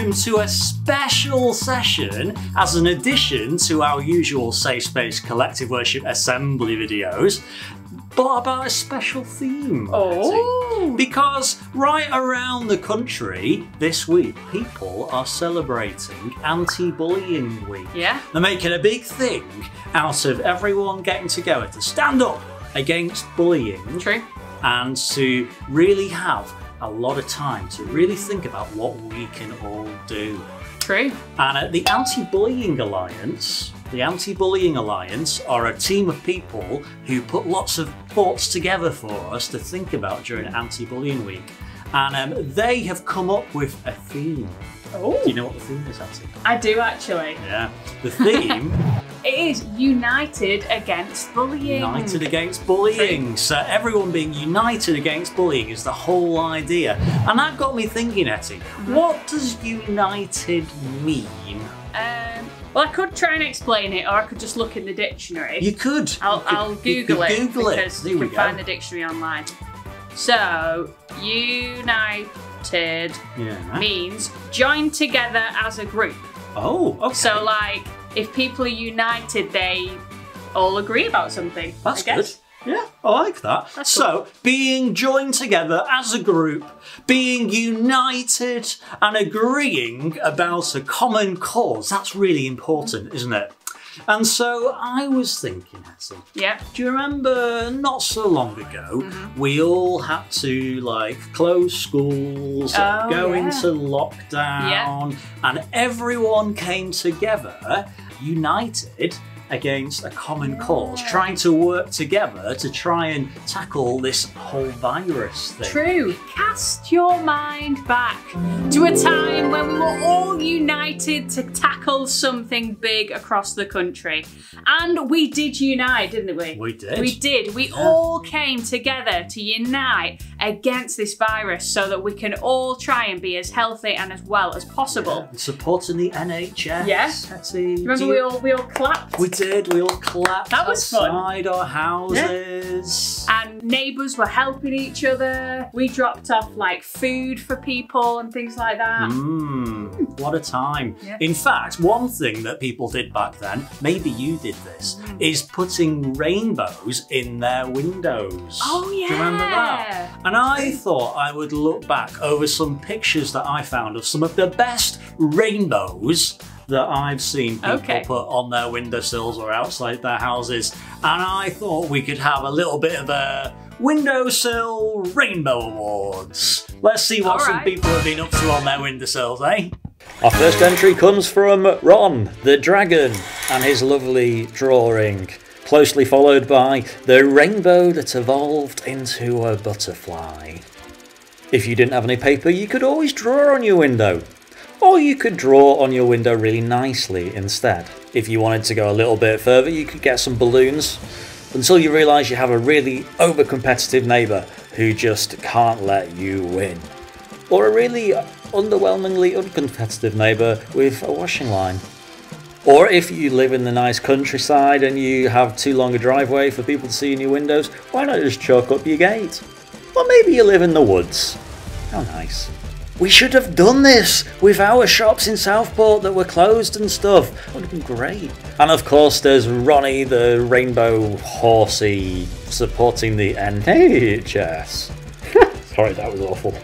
welcome to a special session as an addition to our usual Safe Space Collective Worship Assembly videos, but about a special theme. Oh! Because right around the country this week, people are celebrating Anti-Bullying Week. Yeah. They're making a big thing out of everyone getting together to stand up against bullying. True. And to really have a lot of time to really think about what we can all do. True. And the Anti-Bullying Alliance, are a team of people who put lots of thoughts together for us to think about during Anti-Bullying Week. And they have come up with a theme. Oh. Do you know what the theme is, Hettie? I do actually. Yeah. The theme... It is United Against Bullying. United Against Bullying. So everyone being united against bullying is the whole idea. And that got me thinking, Hettie, what does united mean? Well, I could try and explain it, or I could just look in the dictionary. You could. I'll Google it. Google it. Because There you we can go. find the dictionary online. So, united means join together as a group. Oh, okay. So, like, if people are united, they all agree about something. That's I guess. good. Yeah, I like that. That's so, cool. being joined together as a group, being united and agreeing about a common cause, that's really important, isn't it? And so I was thinking, Hettie, Yeah. do you remember not so long ago, we all had to like close schools, go into lockdown, and everyone came together, united against a common cause, trying to work together to try and tackle this whole virus thing. True. Cast your mind back to a time when we were all united to tackle something big across the country. And we did unite, didn't we? We did. We did. We all came together to unite against this virus so that we can all try and be as healthy and as well as possible. Yeah, supporting the NHS. Yes. Hettie, Remember we all clapped? We did, we all clapped That was fun. outside our houses. And neighbours were helping each other. We dropped off like food for people and things like that. What a time. Yeah. In fact, one thing that people did back then, maybe you did this, is putting rainbows in their windows. Oh yeah. Do you remember that? And I thought I would look back over some pictures that I found of some of the best rainbows that I've seen people put on their windowsills or outside their houses. And I thought we could have a little bit of a windowsill rainbow awards. Let's see what some people have been up to on their windowsills, eh? Our first entry comes from Ron, the dragon, and his lovely drawing, closely followed by the rainbow that evolved into a butterfly. If you didn't have any paper, you could always draw on your window. Or you could draw on your window really nicely instead. If you wanted to go a little bit further, you could get some balloons until you realise you have a really over-competitive neighbour who just can't let you win. Or a really underwhelmingly uncompetitive neighbour with a washing line. Or if you live in the nice countryside and you have too long a driveway for people to see in your windows, why not just chalk up your gate? Or maybe you live in the woods. How nice. We should have done this with our shops in Southport that were closed and stuff. That would have been great. And of course there's Ronnie the rainbow horsey supporting the NHS. Sorry, that was awful.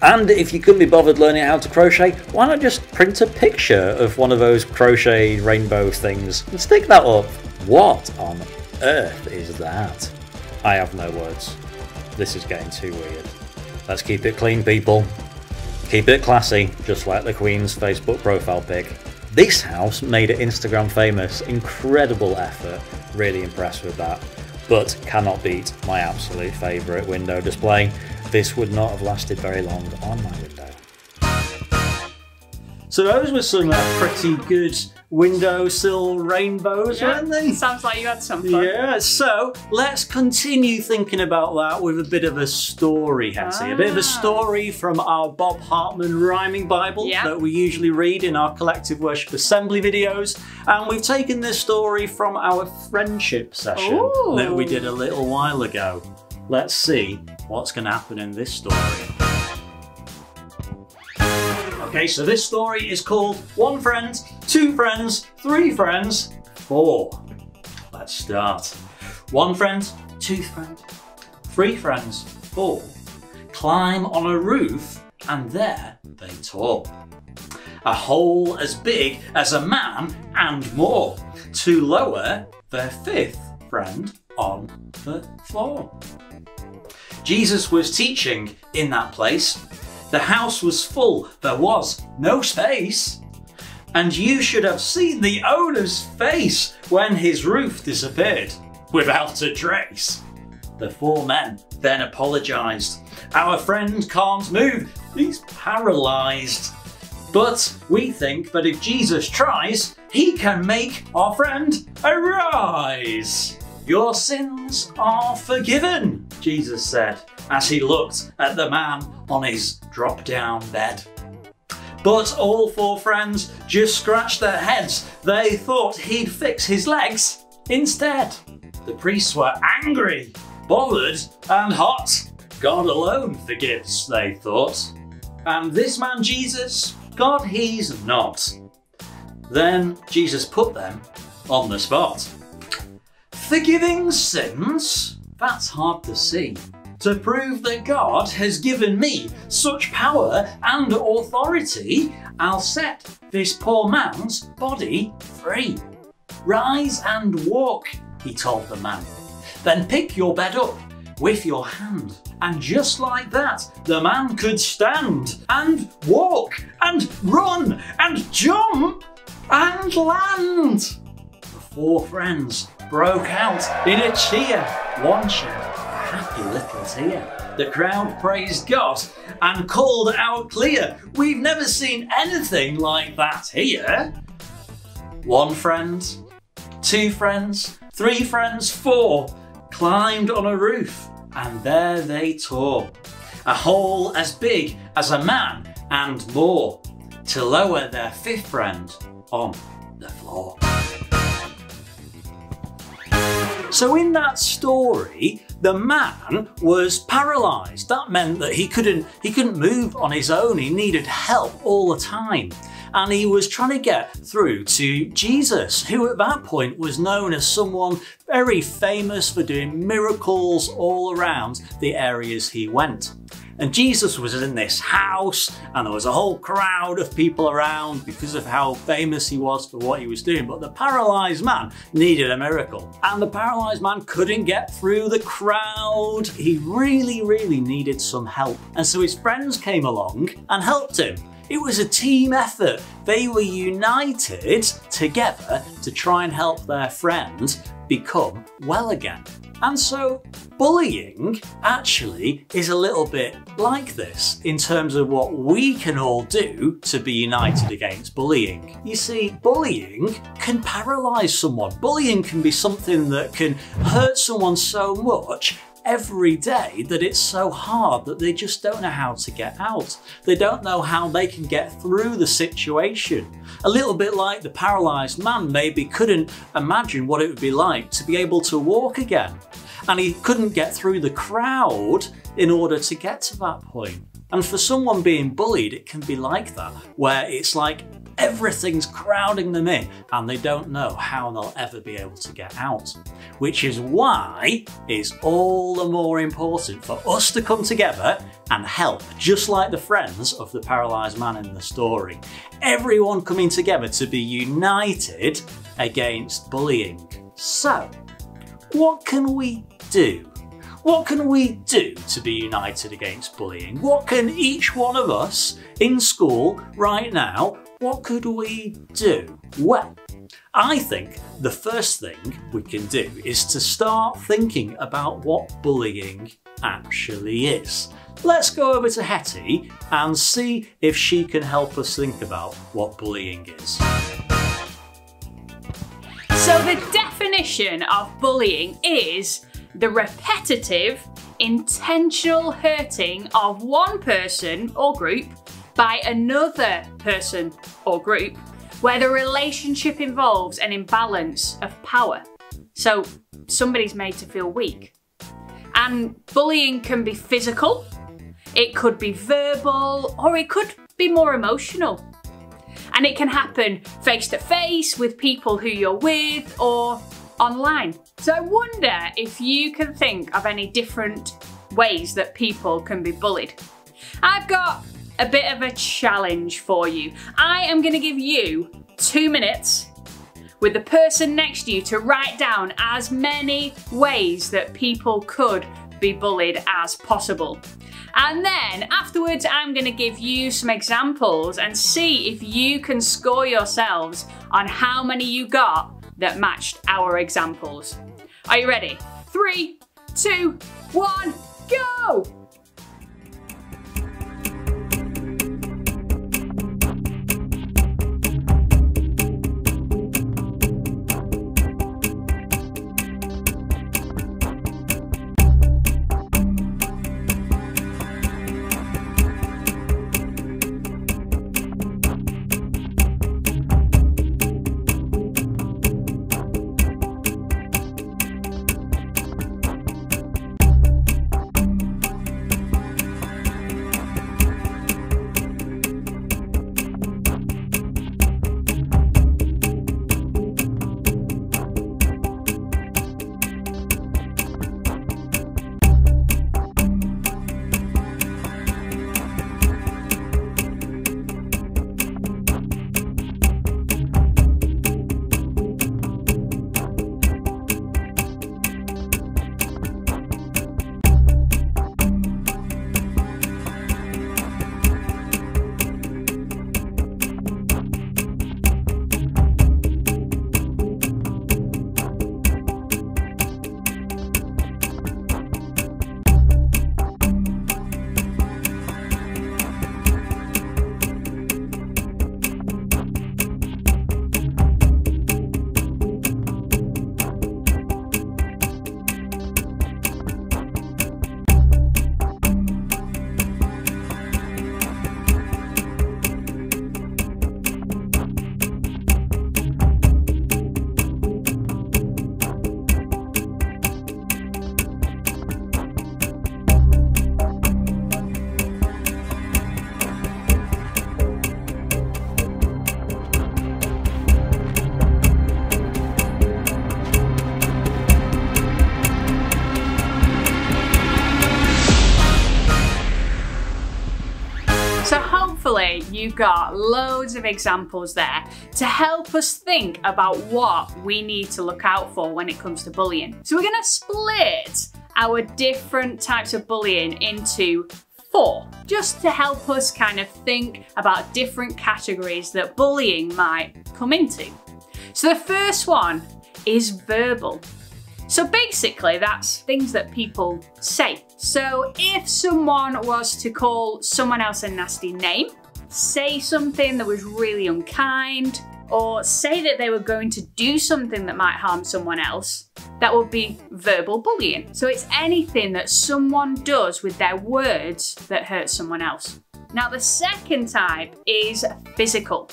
And if you couldn't be bothered learning how to crochet, why not just print a picture of one of those crochet rainbow things and stick that up? What on earth is that? I have no words. This is getting too weird. Let's keep it clean, people. Keep it classy, just like the Queen's Facebook profile pic. This house made it Instagram famous. Incredible effort. Really impressed with that. But cannot beat my absolute favourite window display. This would not have lasted very long on my window. So those were some pretty good windowsill rainbows, weren't they? Sounds like you had some fun. Yeah, so let's continue thinking about that with a bit of a story, Hettie. A bit of a story from our Bob Hartman rhyming Bible that we usually read in our Collective Worship Assembly videos. And we've taken this story from our friendship session that we did a little while ago. Let's see what's going to happen in this story. Okay, so this story is called 1 friend, 2 friends, 3 friends, 4. Let's start. 1 friend, 2 friends, 3 friends, 4. Climb on a roof and there they talk. A hole as big as a man and more to lower their 5th friend on the floor. Jesus was teaching in that place. The house was full, there was no space. And you should have seen the owner's face when his roof disappeared without a trace. The 4 men then apologised. Our friend can't move, he's paralysed. But we think that if Jesus tries, he can make our friend arise. Your sins are forgiven, Jesus said, as he looked at the man on his drop-down bed. But all 4 friends just scratched their heads. They thought he'd fix his legs instead. The priests were angry, bothered and hot. God alone forgives, they thought. And this man Jesus, God he's not. Then Jesus put them on the spot. Forgiving sins? That's hard to see. To prove that God has given me such power and authority, I'll set this poor man's body free. Rise and walk, he told the man. Then pick your bed up with your hand. And just like that, the man could stand and walk and run and jump and land. The 4 friends broke out in a cheer. One shed a happy little tear. The crowd praised God and called out clear, we've never seen anything like that here. 1 friend, 2 friends, 3 friends, 4 climbed on a roof and there they tore. A hole as big as a man and more to lower their 5th friend on the floor. So in that story, the man was paralysed. That meant that he couldn't move on his own. He needed help all the time. And he was trying to get through to Jesus, who at that point was known as someone very famous for doing miracles all around the areas he went. And Jesus was in this house and there was a whole crowd of people around because of how famous he was for what he was doing. But the paralysed man needed a miracle. And the paralysed man couldn't get through the crowd. He really, really needed some help. And so his friends came along and helped him. It was a team effort. They were united together to try and help their friend become well again. And so bullying actually is a little bit like this in terms of what we can all do to be united against bullying. You see, bullying can paralyse someone. Bullying can be something that can hurt someone so much every day that it's so hard that they just don't know how to get out. They don't know how they can get through the situation. A little bit like the paralysed man maybe couldn't imagine what it would be like to be able to walk again. And he couldn't get through the crowd in order to get to that point. And for someone being bullied, it can be like that, where it's like everything's crowding them in and they don't know how they'll ever be able to get out. Which is why it's all the more important for us to come together and help, just like the friends of the paralysed man in the story. Everyone coming together to be united against bullying. So, what can we do? What can we do to be united against bullying? What can each one of us in school right now, what could we do? Well, I think the first thing we can do is to start thinking about what bullying actually is. Let's go over to Hettie and see if she can help us think about what bullying is. So the definition of bullying is the repetitive, intentional hurting of one person or group by another person or group where the relationship involves an imbalance of power. So somebody's made to feel weak. And bullying can be physical, it could be verbal, or it could be more emotional. And it can happen face to face with people who you're with or online. So I wonder if you can think of any different ways that people can be bullied. I've got a bit of a challenge for you. I am going to give you 2 minutes with the person next to you to write down as many ways that people could be bullied as possible. And then afterwards, I'm going to give you some examples and see if you can score yourselves on how many you got that matched our examples. Are you ready? 3, 2, 1, go! Hopefully you've got loads of examples there to help us think about what we need to look out for when it comes to bullying. So we're going to split our different types of bullying into 4, just to help us kind of think about different categories that bullying might come into. So the first one is verbal. So basically that's things that people say. So if someone was to call someone else a nasty name, say something that was really unkind, or say that they were going to do something that might harm someone else, that would be verbal bullying. So it's anything that someone does with their words that hurts someone else. Now the second type is physical.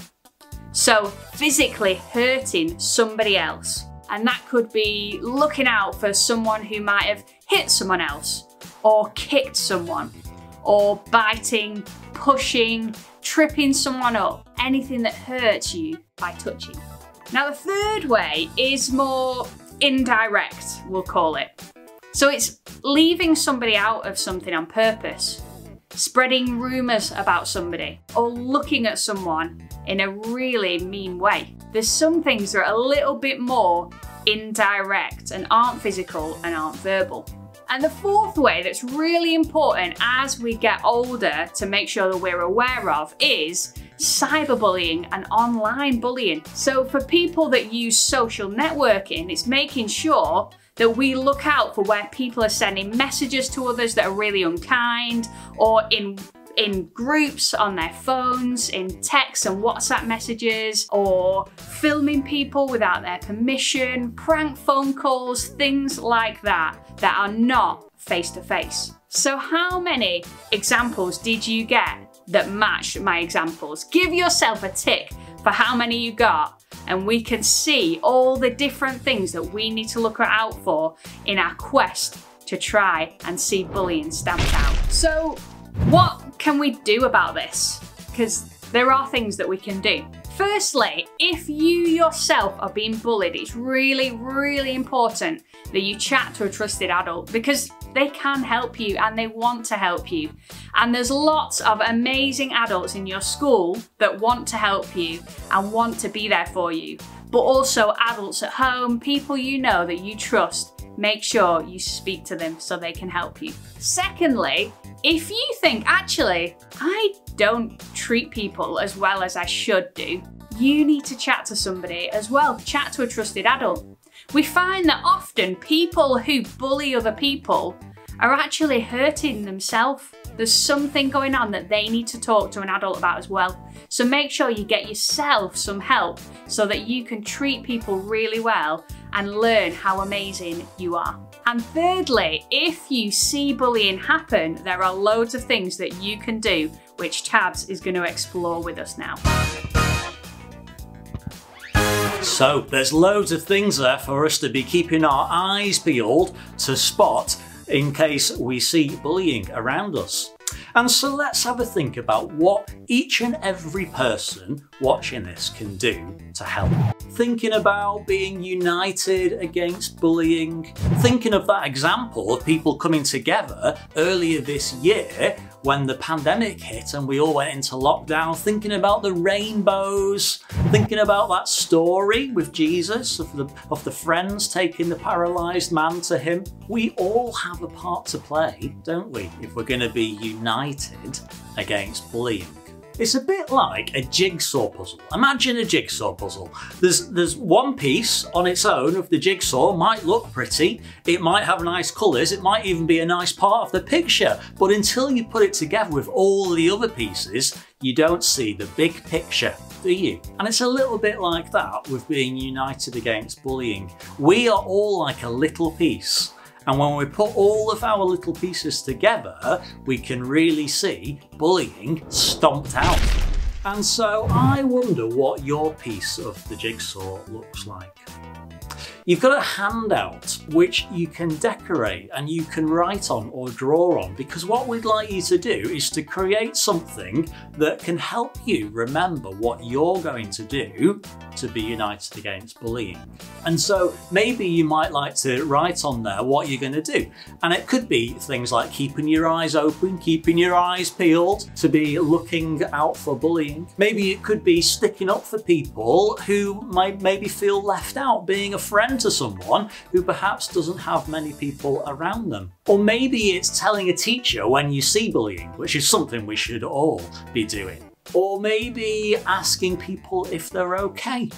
So physically hurting somebody else. And that could be looking out for someone who might have hit someone else, or kicked someone, or biting, pushing, tripping someone up, anything that hurts you by touching. Now the third way is more indirect, we'll call it. So it's leaving somebody out of something on purpose, spreading rumours about somebody, or looking at someone in a really mean way. There's some things that are a little bit more indirect and aren't physical and aren't verbal. And the fourth way that's really important as we get older to make sure that we're aware of is cyberbullying and online bullying. So for people that use social networking, it's making sure that we look out for where people are sending messages to others that are really unkind, or in groups on their phones, in text and WhatsApp messages, or filming people without their permission, prank phone calls, things like that are not face-to-face. So how many examples did you get that matched my examples? Give yourself a tick for how many you got, and we can see all the different things that we need to look out for in our quest to try and see bullying stamped out. So what can we do about this? because there are things that we can do. Firstly, if you yourself are being bullied, it's really, really important that you chat to a trusted adult, because they can help you and they want to help you. And there's lots of amazing adults in your school that want to help you and want to be there for you. But also adults at home, people you know that you trust, make sure you speak to them so they can help you. Secondly, if you think, actually, I don't treat people as well as I should do, you need to chat to somebody as well. Chat to a trusted adult. We find that often people who bully other people are actually hurting themselves. There's something going on that they need to talk to an adult about as well. So make sure you get yourself some help so that you can treat people really well and learn how amazing you are. And thirdly, if you see bullying happen, there are loads of things that you can do, which Tabz is going to explore with us now. So there's loads of things there for us to be keeping our eyes peeled to spot in case we see bullying around us. And so let's have a think about what each and every person watching this can do to help. Thinking about being united against bullying, thinking of that example of people coming together earlier this year when the pandemic hit and we all went into lockdown, thinking about the rainbows, thinking about that story with Jesus of the friends taking the paralysed man to him. We all have a part to play, don't we, if we're going to be united against bullying. It's a bit like a jigsaw puzzle. Imagine a jigsaw puzzle. There's one piece on its own of the jigsaw, might look pretty, it might have nice colours, it might even be a nice part of the picture, but until you put it together with all the other pieces, you don't see the big picture, do you? And it's a little bit like that with being united against bullying. We are all like a little piece. And when we put all of our little pieces together, we can really see bullying stomped out. And so I wonder what your piece of the jigsaw looks like. You've got a handout which you can decorate and you can write on or draw on, because what we'd like you to do is to create something that can help you remember what you're going to do to be united against bullying. And so maybe you might like to write on there what you're going to do. And it could be things like keeping your eyes open, keeping your eyes peeled, to be looking out for bullying. Maybe it could be sticking up for people who might maybe feel left out, being a friend to someone who perhaps doesn't have many people around them. Or maybe it's telling a teacher when you see bullying, which is something we should all be doing. Or maybe asking people if they're okay.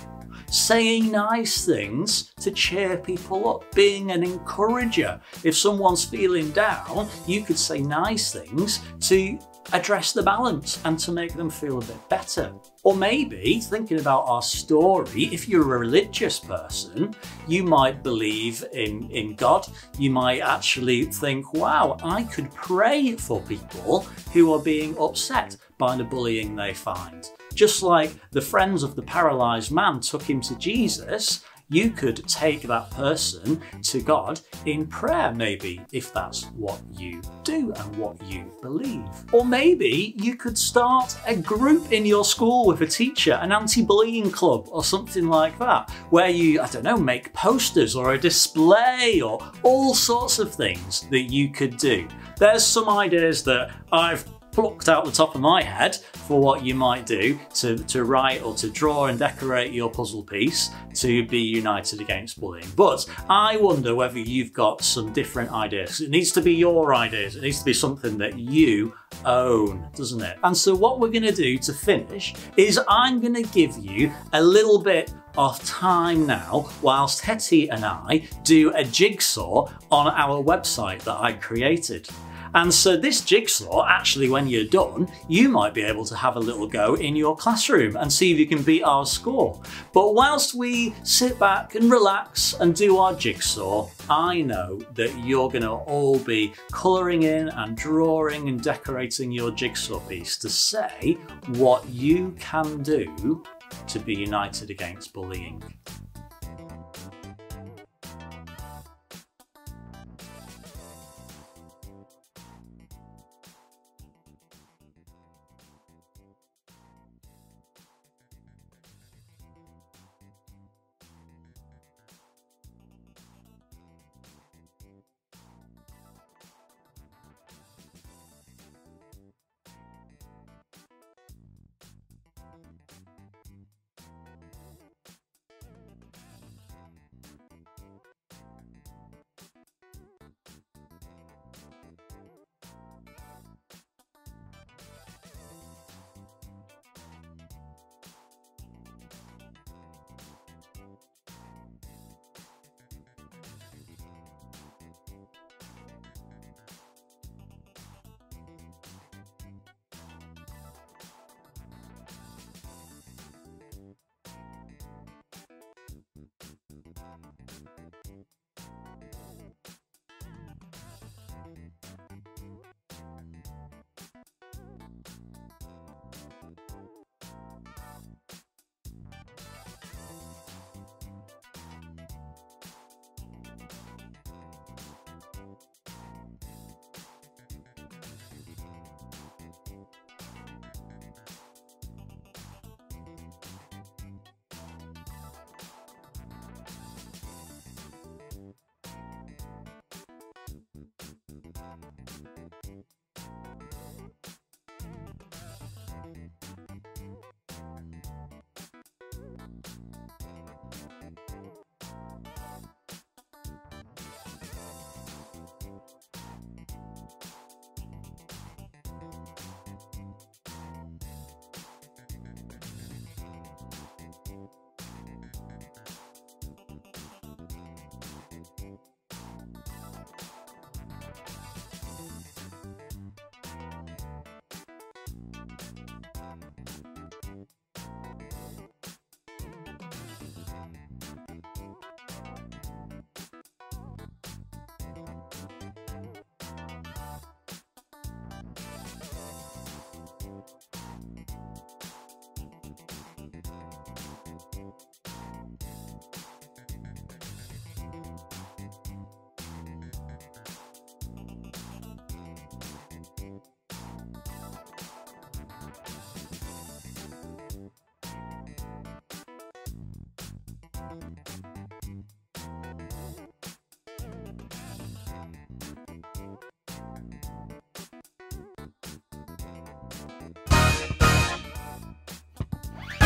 Saying nice things to cheer people up, being an encourager. If someone's feeling down, you could say nice things to address the balance and to make them feel a bit better. Or maybe, thinking about our story, if you're a religious person, you might believe in God. You might actually think, wow, I could pray for people who are being upset by the bullying they find. Just like the friends of the paralysed man took him to Jesus, you could take that person to God in prayer, maybe, if that's what you do and what you believe. Or maybe you could start a group in your school with a teacher, an anti-bullying club or something like that, where you, I don't know, make posters or a display or all sorts of things that you could do. There's some ideas that I've plucked out the top of my head for what you might do to write or to draw and decorate your puzzle piece to be united against bullying. But I wonder whether you've got some different ideas. It needs to be your ideas. It needs to be something that you own, doesn't it? And so what we're going to do to finish is I'm going to give you a little bit of time now whilst Hettie and I do a jigsaw on our website that I created. And so this jigsaw, actually, when you're done, you might be able to have a little go in your classroom and see if you can beat our score. But whilst we sit back and relax and do our jigsaw, I know that you're going to all be colouring in and drawing and decorating your jigsaw piece to say what you can do to be united against bullying.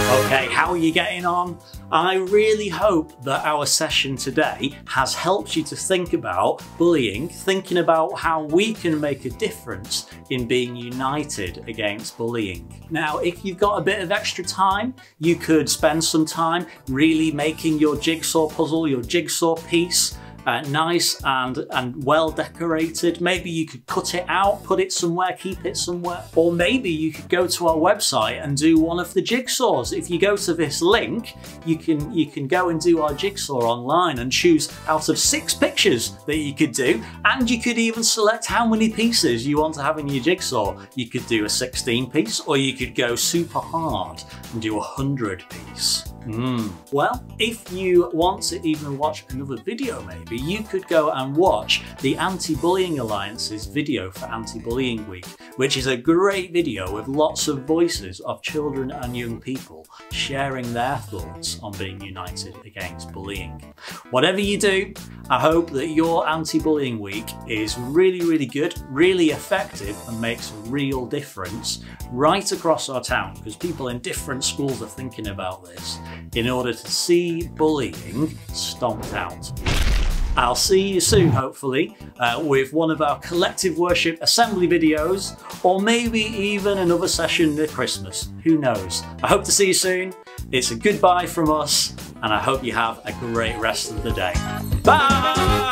Okay, how are you getting on? I really hope that our session today has helped you to think about bullying, thinking about how we can make a difference in being united against bullying. Now, if you've got a bit of extra time, you could spend some time really making your jigsaw puzzle, your jigsaw piece, nice and well decorated. Maybe you could cut it out, put it somewhere, keep it somewhere. Or maybe you could go to our website and do one of the jigsaws. If you go to this link, you can go and do our jigsaw online and choose out of 6 pictures that you could do. And you could even select how many pieces you want to have in your jigsaw. You could do a 16 piece, or you could go super hard and do a 100 piece. Well, if you want to even watch another video maybe, you could go and watch the Anti-Bullying Alliance's video for Anti-Bullying Week, which is a great video with lots of voices of children and young people sharing their thoughts on being united against bullying. Whatever you do, I hope that your Anti-Bullying Week is really, really good, really effective, and makes a real difference right across our town, because people in different schools are thinking about this, in order to see bullying stomped out. I'll see you soon, hopefully, with one of our collective worship assembly videos, or maybe even another session near Christmas. Who knows? I hope to see you soon. It's a goodbye from us, and I hope you have a great rest of the day. Bye!